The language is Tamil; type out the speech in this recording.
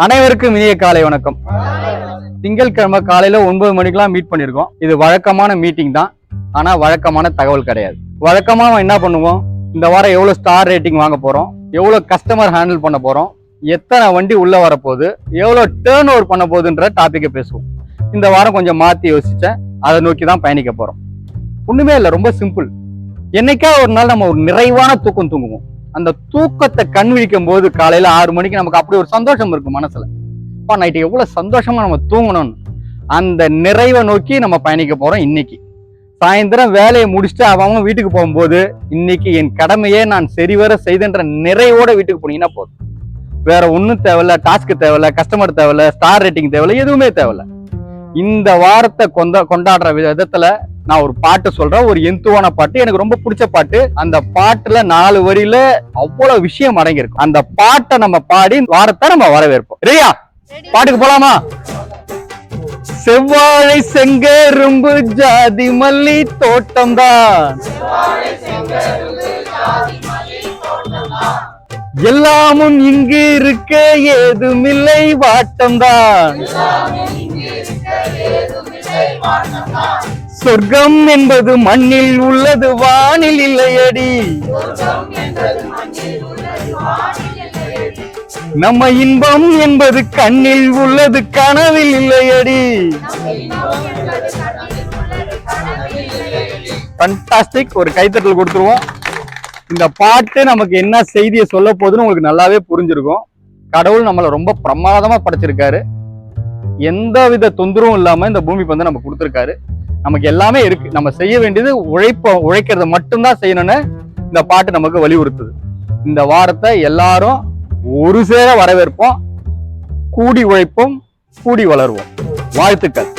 அனைவருக்கும் இனிய காலை வணக்கம். திங்கட்கிழமை காலையில 9 மணிக்கெல்லாம் மீட் பண்ணிருக்கோம். இது வழக்கமான மீட்டிங் தான், ஆனா வழக்கமான தகவல் கிடையாது. வழக்கமா என்ன பண்ணுவோம், இந்த வாரம் எவ்வளவு ஸ்டார் ரேட்டிங் வாங்க போறோம், எவ்வளவு கஸ்டமர் ஹேண்டில் பண்ண போறோம், எத்தனை வண்டி உள்ள வரப்போகுது, எவ்வளவு டேர்ன் ஓவர் பண்ண போகுதுன்ற டாபிக்கை பேசுவோம். இந்த வாரம் கொஞ்சம் மாத்தி யோசிச்சேன், அதை நோக்கி தான் பயணிக்க போறோம். ஒண்ணுமே இல்லை, ரொம்ப சிம்பிள். என்னைக்கா ஒரு நாள் நம்ம ஒரு நிறைவான தூக்கம் தூங்குவோம். அந்த தூக்கத்தை கண் விழிக்கும் போது காலையில 6 மணிக்கு நமக்கு அப்படி ஒரு சந்தோஷம் இருக்கும் மனசுல. அப்பா நைட்டு எவ்வளவு சந்தோஷமா நம்ம தூங்கணும்னு, அந்த நிறைவை நோக்கி நம்ம பயணிக்க போறோம். இன்னைக்கு சாயந்தரம் வேலையை முடிச்சுட்டு அவங்க வீட்டுக்கு போகும்போது, இன்னைக்கு என் கடமையே நான் சரிவர செய்தன்ற நிறைவோட வீட்டுக்கு போனீங்கன்னா போதும். வேற ஒன்றும் தேவையில்ல, டாஸ்க் தேவையில்ல, கஸ்டமர் தேவையில்ல, ஸ்டார் ரேட்டிங் தேவையில்ல, எதுவுமே தேவையில்ல. இந்த வாரத்தை கொண்டாடுற விதத்துல நான் ஒரு பாட்டு சொல்றேன், ஒரு எந்துவான பாட்டு, எனக்கு ரொம்ப பிடிச்ச பாட்டு. அந்த பாட்டுல 4 வரியில அவ்வளவு விஷயம் அடங்கியிருக்கும். அந்த பாட்டை நம்ம பாடி வாரத்தை நம்ம வரவேற்போம். ரெடியா? பாட்டுக்கு போலாமா? செவ்வாழை செங்கரும்பு ஜாதி மல்லி தோட்டம் தான், எல்லாமும் இங்கு இருக்க ஏதுமில்லை வாட்டம் தான், சொர்க்கம் என்பது மண்ணில் உள்ளது வானில் இல்லையடி, நம்ம இன்பம் என்பது கண்ணில் உள்ளது கனவில் இல்லையடி. ஃபண்டாஸ்டிக், ஒரு கைத்தட்டல் கொடுத்துருவோம். இந்த பாட்டு நமக்கு என்ன செய்தியை சொல்ல போகுதுன்னு உங்களுக்கு நல்லாவே புரிஞ்சிருக்கும். கடவுள் நம்மளை ரொம்ப பிரமாதமா படைச்சிருக்காரு. எந்த வித தொந்தரவும் இல்லாம இந்த பூமி வந்து நம்ம கொடுத்துருக்காரு. நமக்கு எல்லாமே இருக்கு. நம்ம செய்ய வேண்டியது உழைக்கிறத மட்டும்தான் செய்யணும்னு இந்த பாட்டு நமக்கு வலியுறுத்துது. இந்த வாரத்தை எல்லாரும் ஒரு சேர வரவேற்போம். கூடி உழைப்போம், கூடி வளருவோம். வாழ்த்துக்கள்.